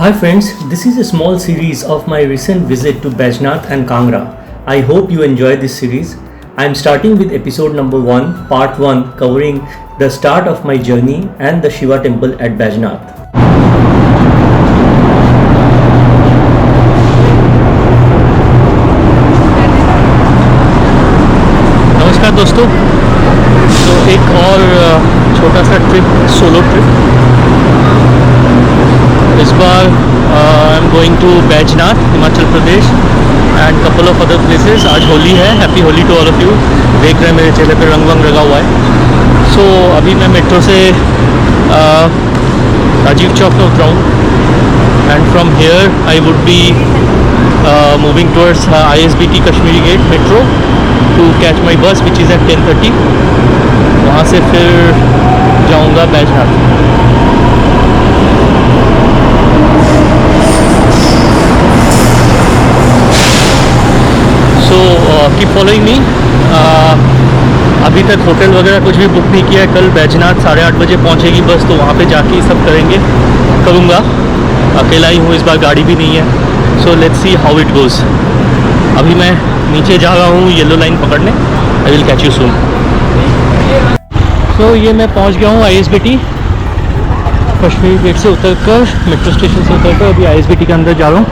Hi friends, this is a small series of my recent visit to Baijnath and Kangra. I hope you enjoy this series. I am starting with episode number 1, part 1, covering the start of my journey and the Shiva temple at Baijnath. नमस्कार दोस्तों, तो एक और छोटा सा trip, solo trip. इस बार I am going to Baijnath, Himachal Pradesh and couple of other places. आज होली है, happy Holi to all of you. देख रहे हैं मेरे चेहरे पे रंग वंग लगा हुआ है। सो अभी मैं मेट्रो से राजीव चौक में उतरा हूँ and from here I would be moving towards ISBT Kashmiri gate metro to catch my bus which is eight 10:30। वहाँ से फिर जाऊँगा बैजनाथ। Keep following me. अभी तक होटल वगैरह कुछ भी बुक नहीं किया है। कल बैजनाथ 8:30 बजे पहुंचेगी बस, तो वहाँ पे जाके ही सब करूँगा। अकेला ही हूँ इस बार, गाड़ी भी नहीं है। So let's see how it goes. अभी मैं नीचे जा रहा हूँ येलो लाइन पकड़ने। I will catch you soon. So ये मैं पहुँच गया हूँ ISBT कश्मीरी गेट से उतरकर, मेट्रो स्टेशन से उतरकर अभी ISBT के अंदर जा रहा हूँ।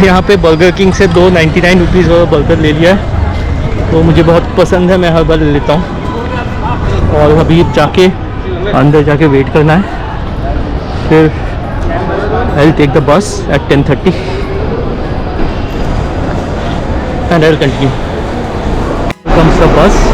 यहाँ पे बर्गर किंग से 2.99 रुपीज़ वाला बर्गर ले लिया है, तो मुझे बहुत पसंद है, मैं हर बार ले लेता हूँ। और अभी जाके अंदर जाके वेट करना है, फिर I will take the bus at 10:30 and I will continue. Comes the bus.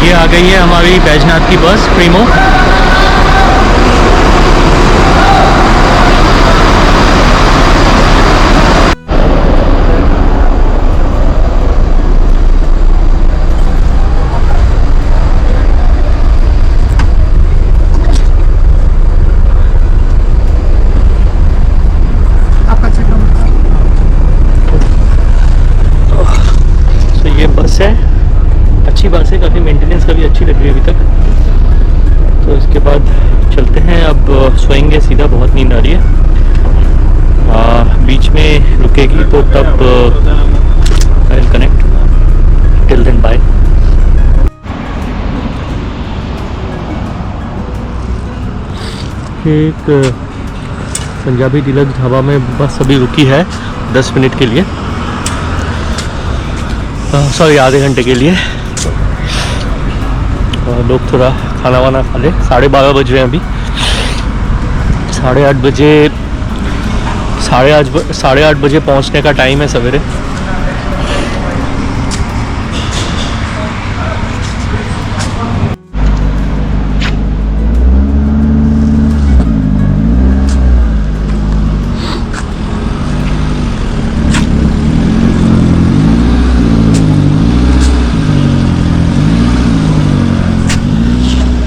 ये आ गई है हमारी बैजनाथ की बस प्रीमो। मेंटेनेंस काफ़ी अच्छी लग रही है अभी तक। तो इसके बाद चलते हैं, अब सोएंगे सीधा, बहुत नींद आ रही है। बीच में रुकेगी तो तब I will connect. Till then bye. एक पंजाबी डीलक्स ढाबा में बस अभी रुकी है 10 मिनट के लिए, सॉरी आधे घंटे के लिए। और लोग थोड़ा खाना वाना खा ले। 12:30 बज रहे हैं अभी। 8:30 बजे पहुंचने का टाइम है सवेरे।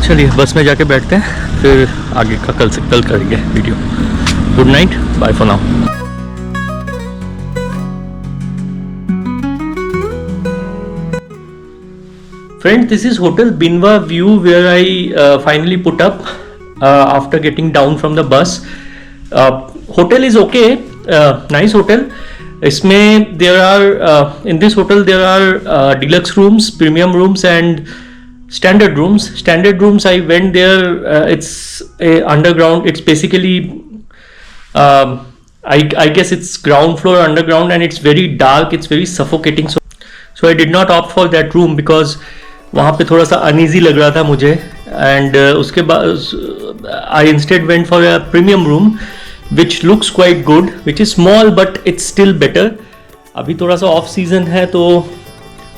चलिए बस में जाके बैठते हैं, फिर आगे का कल करेंगे video. Good night, bye for now. Friends, this is Hotel Binwa View where I finally put up after getting down from the bus. Hotel is okay, nice hotel. इसमें there are in this hotel there are deluxe rooms, premium rooms and standard rooms. Standard rooms, I went there, it's a underground, it's basically I guess it's ground floor underground and it's very dark, it's very suffocating, so I did not opt for that room because वहाँ पे थोड़ा सा uneasy लग रहा था मुझे। and उसके बाद I instead went for a premium room which looks quite good, which is small but it's still better. अभी थोड़ा सा ऑफ सीजन है तो,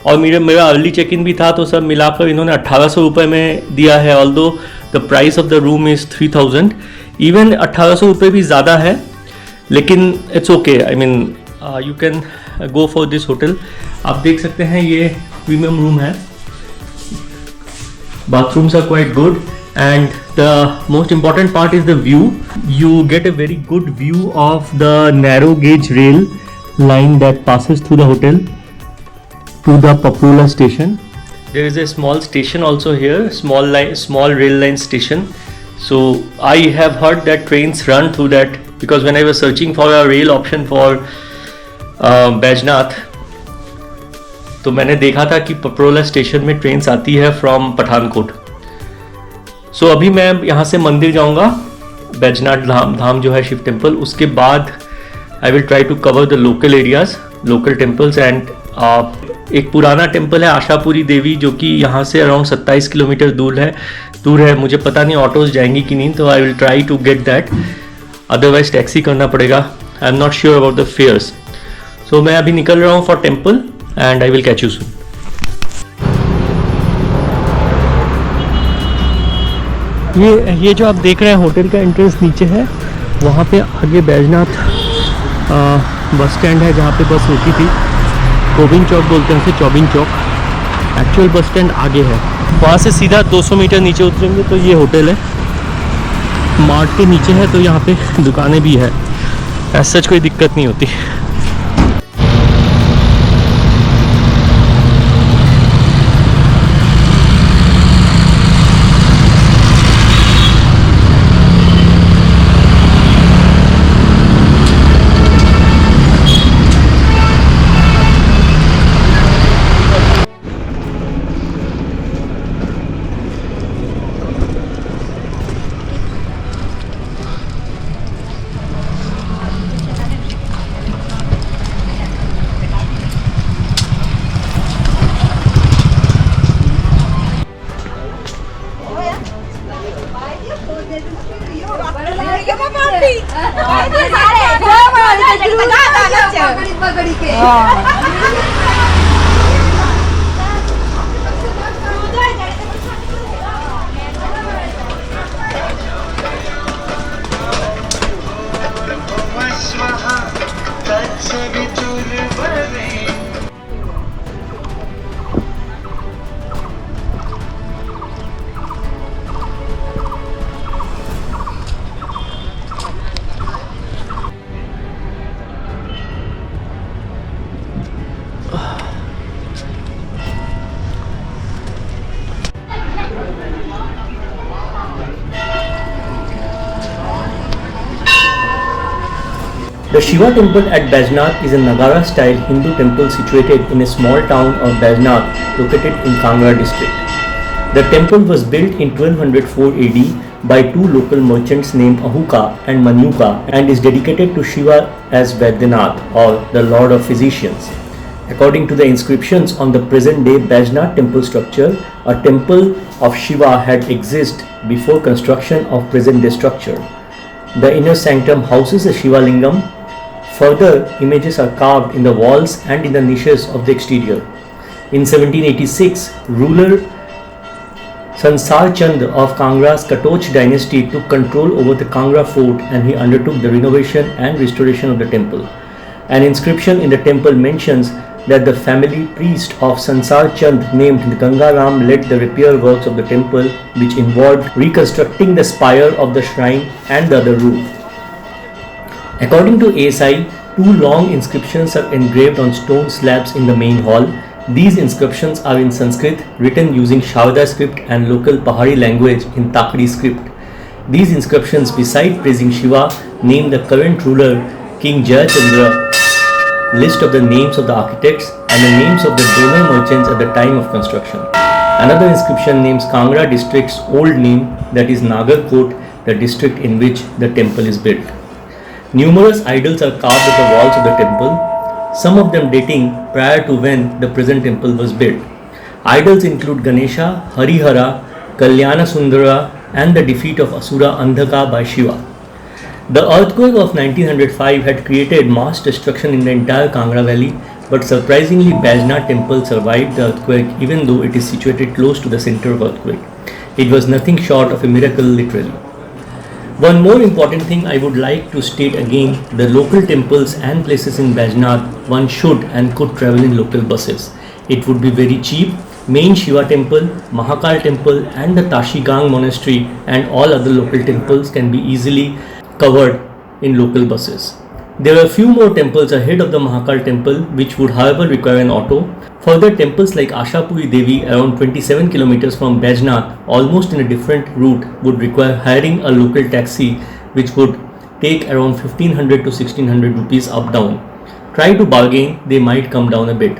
और मेरा अर्ली चेक इन भी था, तो सब मिलाकर इन्होंने 1800 रुपये में दिया है। Although the price of the room is 3000। Even 1800 रुपये भी ज़्यादा है, लेकिन it's okay. I mean you can go for this hotel. आप देख सकते हैं ये प्रीमियम रूम है। bathrooms are quite good and the most important part is the view. You get a very good view of the narrow gauge rail line that passes through the hotel to the Paprula station. There is a small station also here, small rail line station. So I have heard that trains run through that, because when I was searching for a rail option for Bajnath, तो मैंने देखा था कि Paprola station में trains आती है from Pathankot. सो अभी मैं यहाँ से मंदिर जाऊँगा, बैजनाथ धाम जो है शिव टेम्पल। उसके बाद I will try to cover the local areas, local temples. And एक पुराना टेम्पल है आशापुरी देवी, जो कि यहाँ से अराउंड 27 किलोमीटर दूर है। मुझे पता नहीं ऑटोज जाएंगी कि नहीं, तो I will try to get that, otherwise taxi करना पड़ेगा। I am not sure about the fares. So मैं अभी निकल रहा हूँ for temple and I will catch you soon. ये जो आप देख रहे हैं होटल का एंट्रेंस नीचे है, वहाँ पे आगे बैजनाथ बस स्टैंड है जहाँ पे बस रुकी थी। कोबिन चौक बोलते हैं उसे, चौबिन चौक। एक्चुअल बस स्टैंड आगे है। वहाँ से सीधा 200 मीटर नीचे उतरेंगे तो ये होटल है। मार्ट के नीचे है, तो यहाँ पे दुकानें भी है, ऐसा कोई दिक्कत नहीं होती। पकड़ी के The Shiva temple at Bajnath is a Nagara style Hindu temple situated in a small town of Bajnath located in Kangra district. The temple was built in 1204 AD by two local merchants named Ahuka and Manyuka and is dedicated to Shiva as Vaidyanath, or the Lord of Physicians. According to the inscriptions on the present day Bajnath temple structure, a temple of Shiva had existed before construction of present day structure. The inner sanctum houses a Shiva lingam. Further, images are carved in the walls and in the niches of the exterior. In 1786, ruler Sansar Chand of Kangra's Katoch dynasty took control over the Kangra fort and he undertook the renovation and restoration of the temple. An inscription in the temple mentions that the family priest of Sansar Chand named Gangaram led the repair works of the temple, which involved reconstructing the spire of the shrine and the other roof. According to ASI, two long inscriptions are engraved on stone slabs in the main hall. These inscriptions are in Sanskrit, written using Shavda script and local Pahari language in Takri script. These inscriptions, beside praising Shiva, name the current ruler King Jayachandra, list of the names of the architects and the names of the donor merchants at the time of construction. Another inscription names Kangra district's old name, that is Nagarkot, the district in which the temple is built. Numerous idols are carved at the walls of the temple, some of them dating prior to when the present temple was built. Idols include Ganesha, Harihara, Kalyana Sundara, and the defeat of Asura Andhaka by Shiva. The earthquake of 1905 had created mass destruction in the entire Kangra valley, but surprisingly Bajnath temple survived the earthquake even though it is situated close to the center of earthquake. It was nothing short of a miracle literally. One more important thing I would like to state again, the local temples and places in Bajnath, one should and could travel in local buses. It would be very cheap. Main Shiva temple, Mahakal temple and the Tashigang monastery and all other local temples can be easily covered in local buses. There are a few more temples ahead of the Mahakal temple which would however require an auto. Further, temples like Ashapuri Devi around 27 kilometers from Bajnath, almost in a different route, would require hiring a local taxi which would take around 1500 to 1600 rupees up down. Try to bargain, they might come down a bit.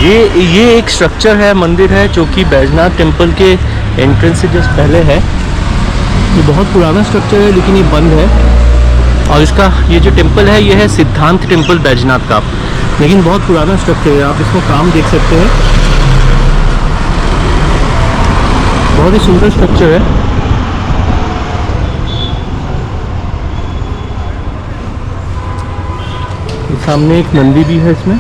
ये एक structure है, मंदिर है जो कि Baijnath temple के entrance से just पहले है। ये बहुत पुराना स्ट्रक्चर है लेकिन ये बंद है। और इसका ये जो टेम्पल है ये है सिद्धांत टेम्पल बैजनाथ का, लेकिन बहुत पुराना स्ट्रक्चर है। आप इसको काम देख सकते हैं, बहुत ही सुंदर स्ट्रक्चर है। सामने एक नंदी भी है इसमें।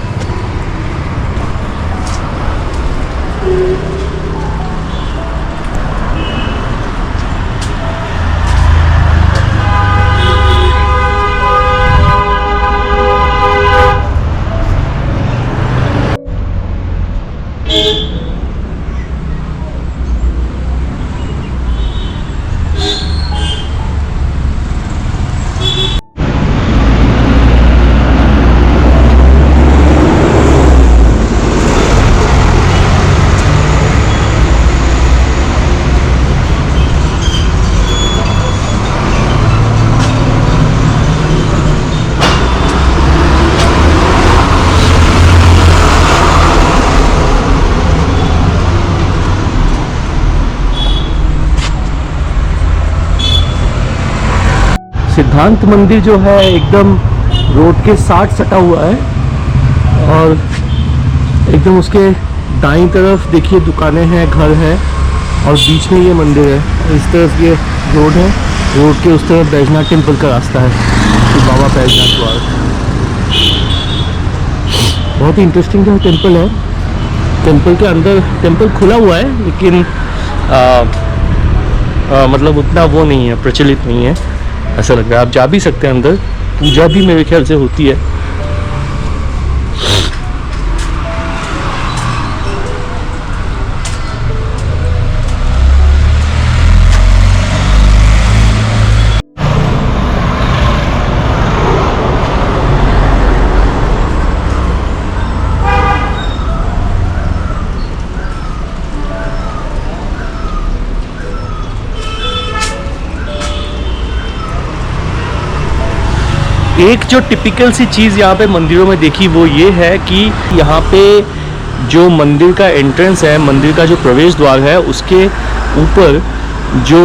सिद्धांत मंदिर जो है एकदम रोड के साथ सटा हुआ है और एकदम उसके दाईं तरफ देखिए दुकानें हैं, घर है और बीच में ये मंदिर है। इस तरफ ये रोड है, रोड के उस तरफ बैजनाथ टेम्पल का रास्ता है, तो बाबा बैजनाथ द्वार। बहुत ही इंटरेस्टिंग जो टेम्पल है। टेम्पल के अंदर टेम्पल खुला हुआ है लेकिन मतलब उतना वो नहीं है, प्रचलित नहीं है ऐसा लग रहा है। आप जा भी सकते हैं अंदर, पूजा भी मेरे ख्याल से होती है। एक जो टिपिकल सी चीज़ यहाँ पे मंदिरों में देखी वो ये है कि यहाँ पे जो मंदिर का एंट्रेंस है, मंदिर का जो प्रवेश द्वार है, उसके ऊपर जो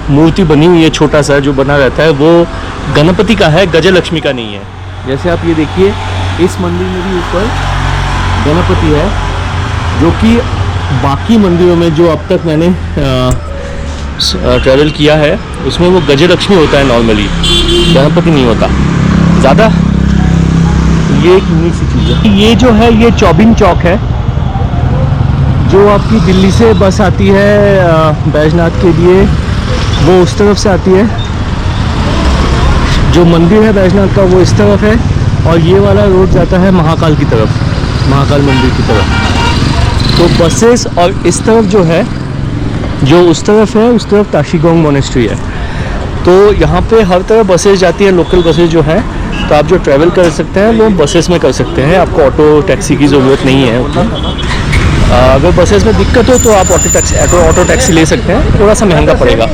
मूर्ति बनी हुई है, छोटा सा जो बना रहता है, वो गणपति का है, गजलक्ष्मी का नहीं है। जैसे आप ये देखिए, इस मंदिर में भी ऊपर गणपति है, जो कि बाकी मंदिरों में जो अब तक मैंने ट्रैवल किया है उसमें वो गजलक्ष्मी होता है नॉर्मली, गणपति नहीं होता ज़्यादा। ये एक यूनिक सी चीज़ है। ये जो है ये चौबिन चौक है, जो आपकी दिल्ली से बस आती है बैजनाथ के लिए, वो उस तरफ से आती है। जो मंदिर है बैजनाथ का वो इस तरफ है और ये वाला रोड जाता है महाकाल की तरफ, महाकाल मंदिर की तरफ। तो बसेस और इस तरफ जो है, जो उस तरफ है, उस तरफ ताशीगोंग मोनेस्ट्री है। तो यहाँ पे हर तरफ बसेस जाती है, लोकल बसेस जो हैं। तो आप जो ट्रैवल कर सकते हैं वो बसेस में कर सकते हैं, आपको ऑटो टैक्सी की ज़रूरत नहीं है उतना। अगर बसेस में दिक्कत हो तो आप ऑटो टैक्सी ले सकते हैं, थोड़ा सा महंगा पड़ेगा।